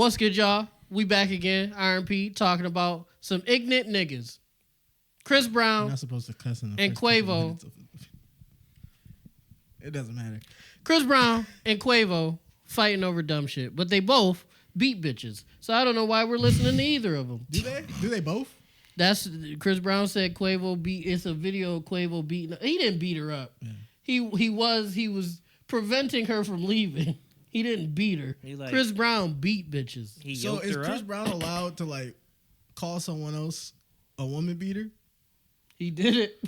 What's good, y'all? We back again, R&P, talking about some ignorant niggas. Chris Brown You're not supposed to cuss in the and first couple Quavo. minutes of it doesn't matter. Chris Brown and Quavo fighting over dumb shit, but they both beat bitches. So I don't know why we're listening to either of them. Do they? Do they both? That's Chris Brown said Quavo beat. It's a video of Quavo beating. He didn't beat her up. Yeah. He was preventing her from leaving. He didn't beat her. Chris Brown beat bitches. So is Chris Brown allowed to like call someone else a woman beater? He did it.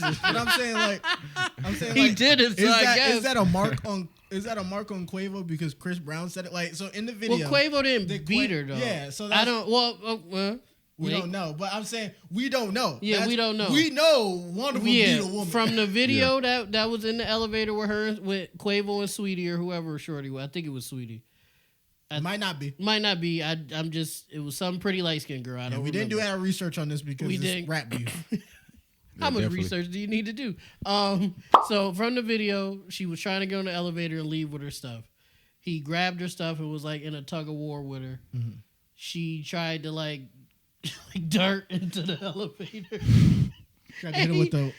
But I'm saying he did it. So I guess is that a mark on Quavo because Chris Brown said it? Like so in the video. Well, Quavo didn't beat her though. Yeah. So that's, I don't. Well. We don't know, but I'm saying we don't know. Yeah, we don't know. We know one of them beat a woman. From the video that was in the elevator with her, with Quavo and Sweetie or whoever Shorty was. I think it was Sweetie. Might not be. I'm just. It was some pretty light skinned girl. I don't. We didn't do our research on this because it's rap beef. How much research do you need to do? So from the video, she was trying to get on the elevator and leave with her stuff. He grabbed her stuff and was like in a tug of war with her. Mm-hmm. She tried to like dart into the elevator. Tried to hit her with the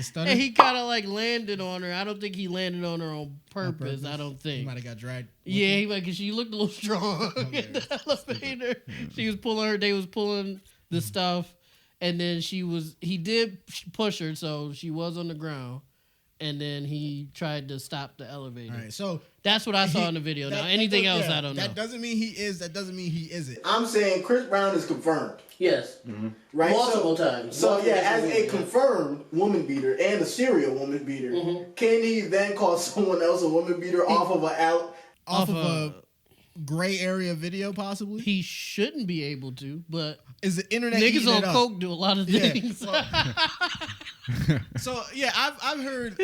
stutter. And he kind of like landed on her. I don't think he landed on her on purpose. I don't think. He might have got dragged. Yeah, because she looked a little strong in the elevator. She was pulling her. They was pulling the stuff, and then he did push her, so she was on the ground. And then he tried to stop the elevator. All right, so that's what I saw in the video. Now, anything else, I don't know. That doesn't mean he is. That doesn't mean he isn't. I'm saying Chris Brown is confirmed. Yes. Mm-hmm. Right? Multiple times. So, as a confirmed woman beater and a serial woman beater, can he then call someone else a woman beater off of a gray area video, possibly? He shouldn't be able to, but is the internet niggas on coke do a lot of things. So I've heard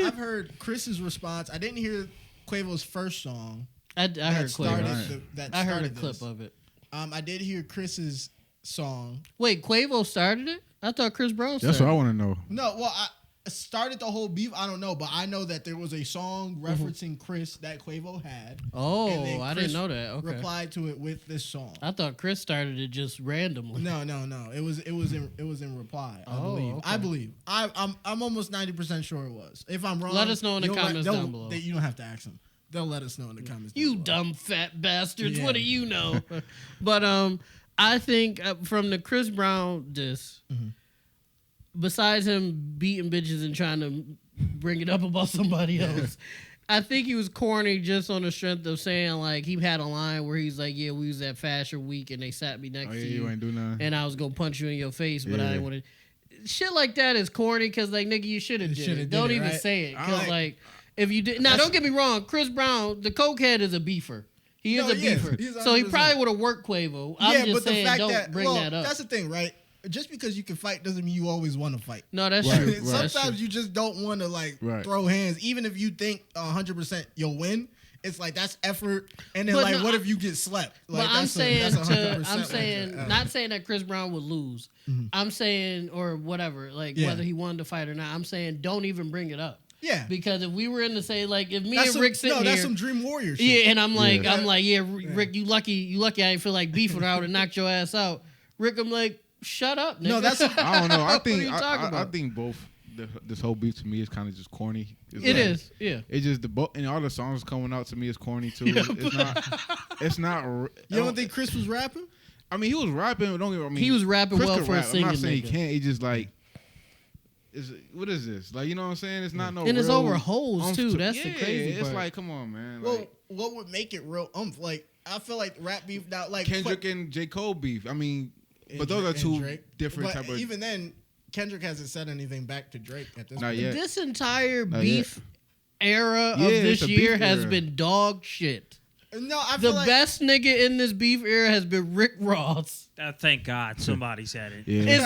Chris's response. I didn't hear Quavo's first song. I heard Quavo. I heard a clip of it. I did hear Chris's song. Wait, Quavo started it? I thought Chris Brown started it. That's what I want to know. No, well, I started the whole beef. I don't know, but I know that there was a song referencing Chris that Quavo had. Oh, I didn't know that. Okay. Replied to it with this song. I thought Chris started it just randomly. No. It was in reply. I believe. I'm almost 90% sure it was. If I'm wrong, let us know in the comments down below. You don't have to ask them. They'll let us know in the comments. You dumb fat bastards. Yeah. What do you know? But I think from the Chris Brown diss. Mm-hmm. Besides him beating bitches and trying to bring it up about somebody else, I think he was corny just on the strength of saying, like, he had a line where he's like, yeah, we was at Fashion Week and they sat me next to you. You ain't do nothing. And I was going to punch you in your face, but I didn't want to. Shit like that is corny because, like, nigga, you should have did it. Don't even say it. Because, like, if you did. Now, don't get me wrong. Chris Brown, the cokehead is a beefer. He is a beefer. So he probably would have worked Quavo. I'm just saying, don't bring that up. That's the thing, right? Just because you can fight doesn't mean you always want to fight. No, that's true. Sometimes you just don't want to throw hands, even if you think 100% you'll win. It's like that's effort, and then what if you get slept? Like, but I'm saying not saying that Chris Brown would lose. Mm-hmm. I'm saying or whatever, whether he wanted to fight or not. I'm saying don't even bring it up. Yeah, because if we were in to say if me and Rick sitting here, that's some Dream Warrior shit. Yeah, and I'm like, Rick, you lucky I ain't feel like beefing her. I would have knocked your ass out. Rick, I'm like, shut up, nigga. No, I don't know. I think I think both. This whole beat to me is kind of just corny. It is. It's just and all the songs coming out to me is corny too. It's not. You don't think Chris was rapping? I mean, he was rapping. He was rapping Chris well for a singing. I'm not saying nigga. he can't. He just what is this? Like, you know what I'm saying? It's not no. And it's real over hoes too. That's the crazy part. It's like, come on, man. Well, what would make it real? Like, I feel like rap beef now, like Kendrick and J. Cole beef. I mean. But those are two different type of. Even then, Kendrick hasn't said anything back to Drake at this point. Yet. This entire beef era of this year has been dog shit. No, I feel the best nigga in this beef era has been Rick Ross. Thank God somebody said it. Yeah. He's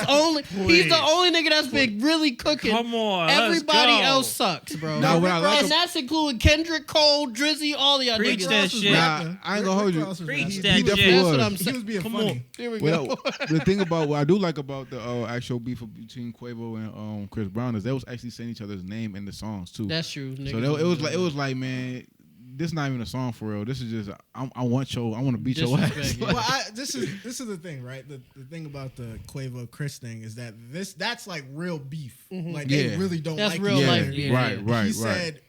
the only nigga that's been really cooking. Come on, everybody else sucks, bro. No, and that's including Kendrick, Cole, Drizzy, all y'all Preach niggas. that shit. Nah, I ain't gonna hold you. Preach He that shit. definitely That's was. what I'm saying. He was being Come funny. on. Here we go. The thing about what I do like about the actual beef between Quavo and Chris Brown is they was actually saying each other's name in the songs too. That's true. So it was like man. this not even a song for real. This is just I want to beat your ass. Yeah. Well, this is the thing, right? The thing about the Quavo Chris thing is that that's like real beef. Like they really don't that's like real each life. other. Yeah. Right. He said,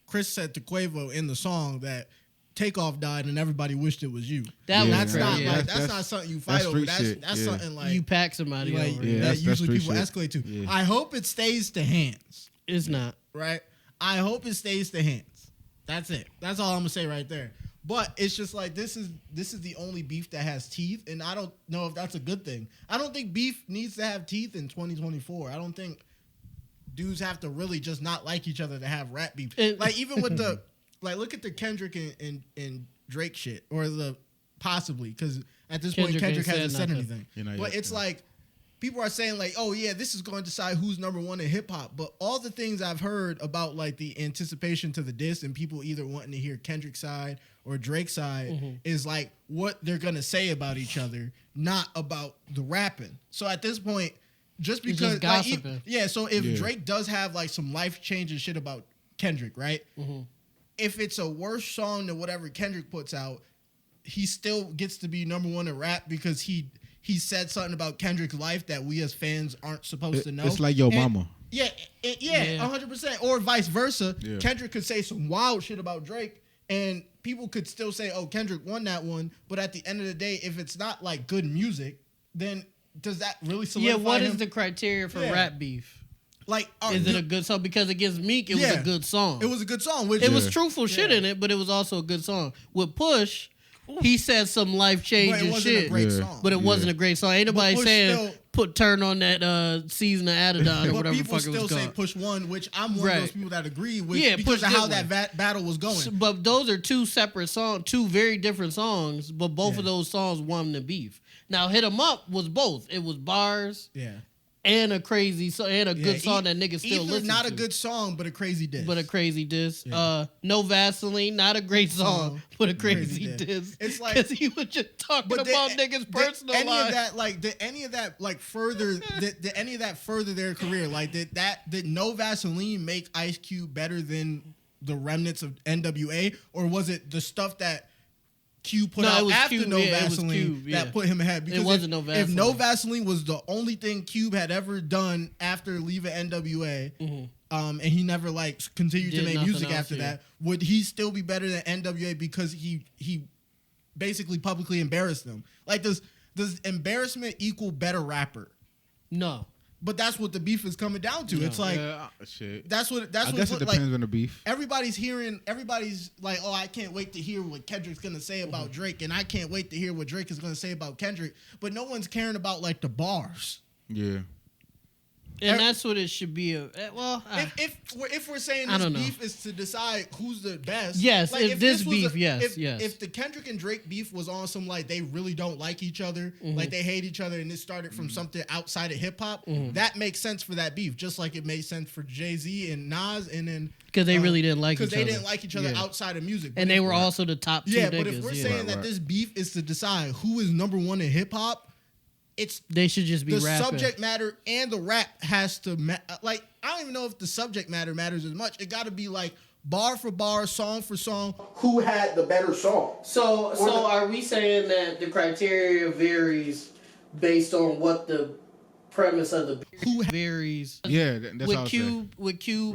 Chris said to Quavo in the song that Takeoff died and everybody wished it was you. That's not something you fight over. That's something like you pack somebody over. That usually people escalate to. Yeah. I hope it stays to hands. It's not. Right? I hope it stays to hands. That's it. That's all I'm gonna say right there. But it's just like this is the only beef that has teeth, and I don't know if that's a good thing. I don't think beef needs to have teeth in 2024. I don't think dudes have to really just not like each other to have rap beef. Like even with the look at the Kendrick and Drake shit, or the possibly, because at this point Kendrick hasn't said anything. But it's like people are saying like, oh yeah, this is going to decide who's number one in hip hop. But all the things I've heard about like the anticipation to the diss and people either wanting to hear Kendrick's side or Drake's side is like what they're gonna say about each other, not about the rapping. So at this point, just because so if Drake does have like some life changing shit about Kendrick, right? If it's a worse song than whatever Kendrick puts out, he still gets to be number one in rap because he said something about Kendrick's life that we as fans aren't supposed to know. It's like Yo Mama. Yeah, 100%. Or vice versa. Yeah. Kendrick could say some wild shit about Drake, and people could still say, oh, Kendrick won that one. But at the end of the day, if it's not like good music, then does that really solidify what him? is the criteria for rap beef? Like, is it a good song? Because against Meek, it was a good song. It was a good song. It was truthful shit in it, but it was also a good song. With Push, he said some life changing shit, but it wasn't a great song. Ain't nobody saying turn on that season of Adidon or whatever the fuck it was called. People still say Push won, which I'm one of those people that agree with because of how that battle was going. But those are two separate songs, two very different songs, but both of those songs won the beef. Now, Hit 'Em Up was both. It was bars. Yeah. And a crazy song, and a good song that niggas still listen to. Not a good song, but a crazy diss. Yeah. No Vaseline, not a great song, but a crazy diss. It's like because he was just talking about niggas' personal life. Did any of that further? Did any of that further their career? Like did No Vaseline make Ice Cube better than the remnants of NWA, or was it the stuff that Cube put out after No Vaseline that put him ahead? Because it wasn't No Vaseline. If No Vaseline was the only thing Cube had ever done after leaving NWA, and he never continued to make music after that, would he still be better than NWA because he basically publicly embarrassed them? Like, does embarrassment equal better rapper? No. But that's what the beef is coming down to. No. It's like that's what I guess it depends on the beef. Everybody's like, oh, I can't wait to hear what Kendrick's gonna say about Drake, and I can't wait to hear what Drake is gonna say about Kendrick. But no one's caring about like the bars. Yeah. And that's what it should be. If we're saying this beef is to decide who's the best, yes. Like, if this beef, yes. If the Kendrick and Drake beef was on some like they really don't like each other, like they hate each other, and it started from something outside of hip hop, that makes sense for that beef. Just like it made sense for Jay-Z and Nas, and then because they really didn't like each other. Because they didn't like each other outside of music, and they were also the top two. Yeah, niggas. but if we're saying that this beef is to decide who is number one in hip hop. They should just be the rapping. Subject matter and the rap has to I don't even know if the subject matter matters as much. It got to be like bar for bar, song for song. Who had the better song? So are we saying that the criteria varies based on what the premise of the who varies? Yeah, that's with Cube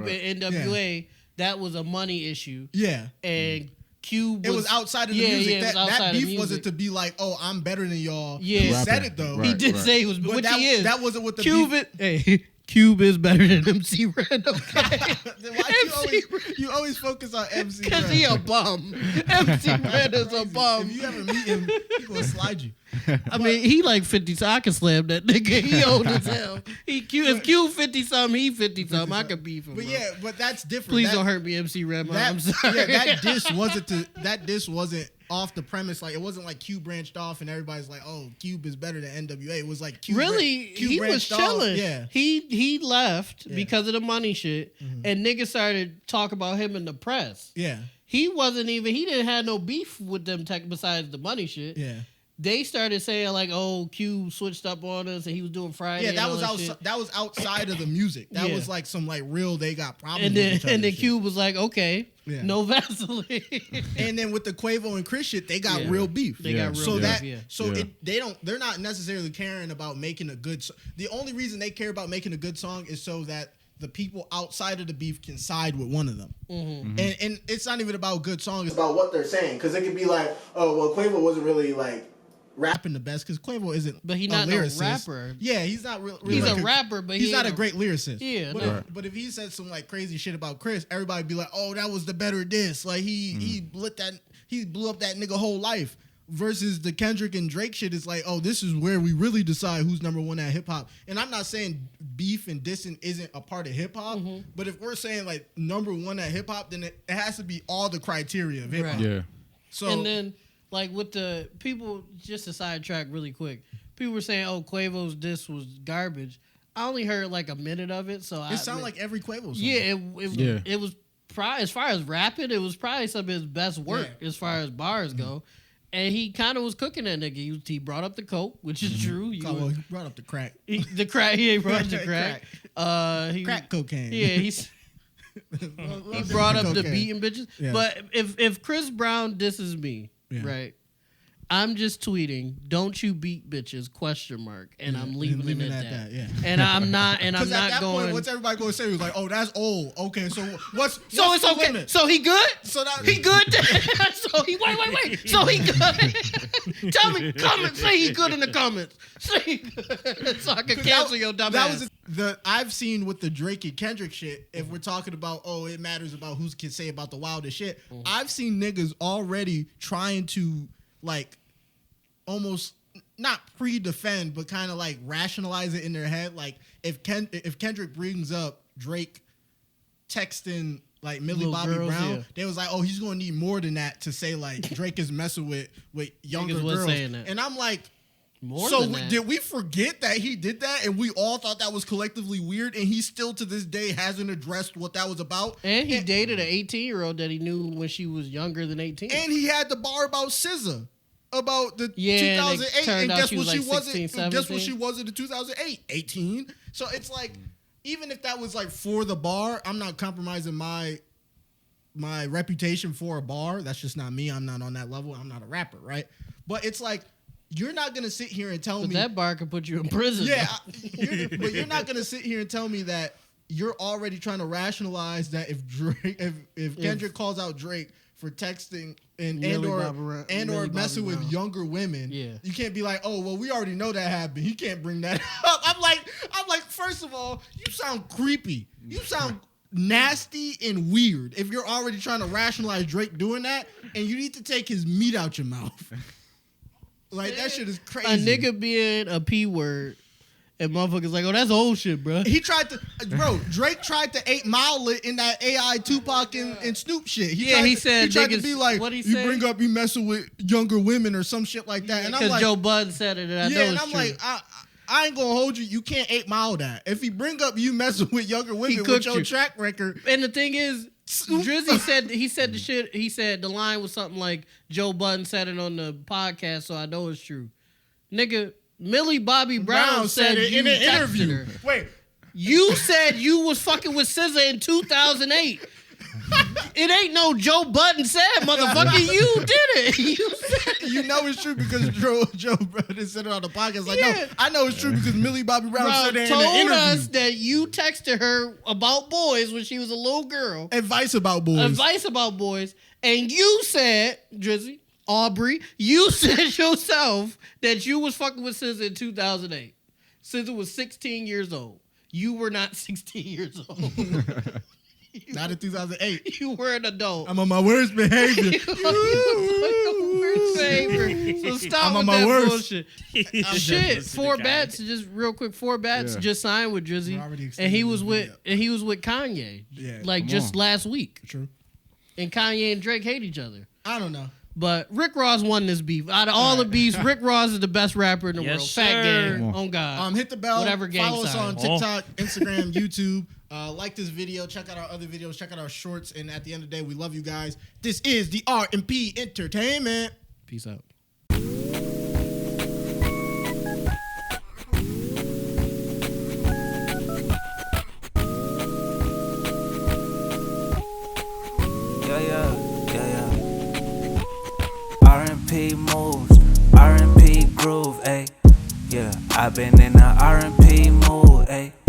and NWA, that was a money issue. Yeah, and. Cube was outside of the music. That beef wasn't to be like, oh, I'm better than y'all. Yeah. He said it though. He did say he was, which he is. That wasn't what the Cube beef. Cube is better than MC Ren. Okay. Then why you always focus on MC Ren? Because he a bum. MC Ren is a bum. If you ever meet him, he gonna slide you. I mean, he like 50, so I can slam that nigga. He old as hell. If Q 50 something, he 50 something. I could beef him. But but that's different. Please don't hurt me, MC Ren. I'm sorry. Yeah, that diss wasn't off the premise. Like it wasn't like Q branched off and everybody's like, oh, Cube is better than NWA. It was like Q. He was chilling. Yeah, he left because of the money shit, and niggas started talking about him in the press. Yeah, he didn't have no beef with them besides the money shit. Yeah. they started saying like, "Oh, Q switched up on us, and he was doing Friday." Yeah, that and was all shit. that was outside of the music. That Yeah. was like some like real they got problems. And then with each other shit. Q was like, "Okay, no Vaseline." And then with the Quavo and Chris shit, they got real beef. They got real beef. They're not necessarily caring about making a good. The only reason they care about making a good song is so that the people outside of the beef can side with one of them. Mm-hmm. And it's not even about good songs. It's about what they're saying, because it could be like, oh well, Quavo wasn't really like rapping the best because Quavo isn't. But he's not a lyricist. rapper. Yeah, he's not real. He's like a rapper, but he's not a great lyricist. Yeah, but if he said some like crazy shit about Chris, everybody be like, "Oh, that was the better diss." Like he blew up that nigga whole life. Versus the Kendrick and Drake shit is like, "Oh, this is where we really decide who's number one at hip hop." And I'm not saying beef and dissing isn't a part of hip hop, but if we're saying like number one at hip hop, then it has to be all the criteria of hip hop. Right. Yeah. So and then like with the people, just to sidetrack really quick, people were saying, "Oh, Quavo's diss was garbage." I only heard like a minute of it, so it sounded like every Quavo song. Yeah, it was probably, as far as rapping, it was probably some of his best work as far as bars go. And he kind of was cooking that nigga. He brought up the coke, which is true. He brought up the crack. He brought up the crack. Crack cocaine. Yeah, he brought up the beating bitches. Yeah. But if Chris Brown disses me, right, I'm just tweeting, "Don't you beat bitches?" ? And I'm leaving it at that. Yeah. And I'm not. And I'm Because at not that going. point, what's everybody going to say? He was like, "Oh, that's old." Okay, so what's So what's it's the okay. limit? So he good? So that He good? So he wait. So he good? Tell me, comment. Say he good in the comments. Say he good. So I can cancel your dumb ass. I've seen with the Drake and Kendrick shit. If we're talking about it matters about who can say about the wildest shit. I've seen niggas already trying to like almost not pre-defend, but kind of like rationalize it in their head. Like if Kendrick brings up Drake texting like Millie Bobby Brown, they was like, "Oh, he's gonna need more than that to say like Drake is messing with younger girls." And I'm like, did we forget that he did that and we all thought that was collectively weird, and he still to this day hasn't addressed what that was about? And he dated an 18-year-old that he knew when she was younger than 18. And he had the bar about SZA. About the 2008, and guess what she like wasn't? 16, Guess what she wasn't in 2008? 18. So it's like, even if that was like for the bar, I'm not compromising my reputation for a bar. That's just not me. I'm not on that level. I'm not a rapper, right? But it's like, you're not gonna sit here and tell me that bar could put you in prison. Yeah, but you're not gonna sit here and tell me that you're already trying to rationalize that if Kendrick calls out Drake for texting and or messing with younger women, you can't be like, "Oh, well, we already know that happened. He can't bring that up." I'm like, first of all, you sound creepy. You sound nasty and weird if you're already trying to rationalize Drake doing that, and you need to take his meat out your mouth. Like, that shit is crazy. A nigga being a P word. And motherfuckers like, "Oh, that's old shit, bro." He tried to, Drake tried to 8 Mile it in that AI Tupac and Snoop shit. He tried to be like, what he you say? bring up you messing with younger women or some shit like that. And I'm like, Joe Budden said it, and I know it's and I'm true. like, I ain't gonna hold you. You can't 8 Mile that. If he bring up you messing with younger women with your track record. And the thing is, Drizzy said the line was something like, "Joe Budden said it on the podcast, so I know it's true." Nigga, Millie Bobby Brown said it in an interview. Her. Wait, you said you was fucking with SZA in 2008. It ain't no Joe Budden said, motherfucker. You did it. You said it. You know it's true because Joe Budden said it on the podcast. Like, no, I know it's true because Millie Bobby Brown said it in an interview. Told us that you texted her about boys when she was a little girl. Advice about boys. And you said, Drizzy, Aubrey, you said yourself that you was fucking with SZA in 2008. SZA was 16 years old. You were not 16 years old. Not in 2008. You were an adult. I'm on my worst behavior. So stop with that bullshit. Shit, 4 Bats, just real quick. 4 Bats just signed with Drizzy, and he was with Kanye. Yeah, like just last week. True. And Kanye and Drake hate each other. I don't know. But Rick Ross won this beef. Out of all the beefs, Rick Ross is the best rapper in the world. Sir. Fat gang. On God. Hit the bell. Whatever gang Follow us sign. on TikTok, Instagram, YouTube. Like this video. Check out our other videos. Check out our shorts. And at the end of the day, we love you guys. This is the R&P Entertainment. Peace out. I've been in the R&P mood, ayy.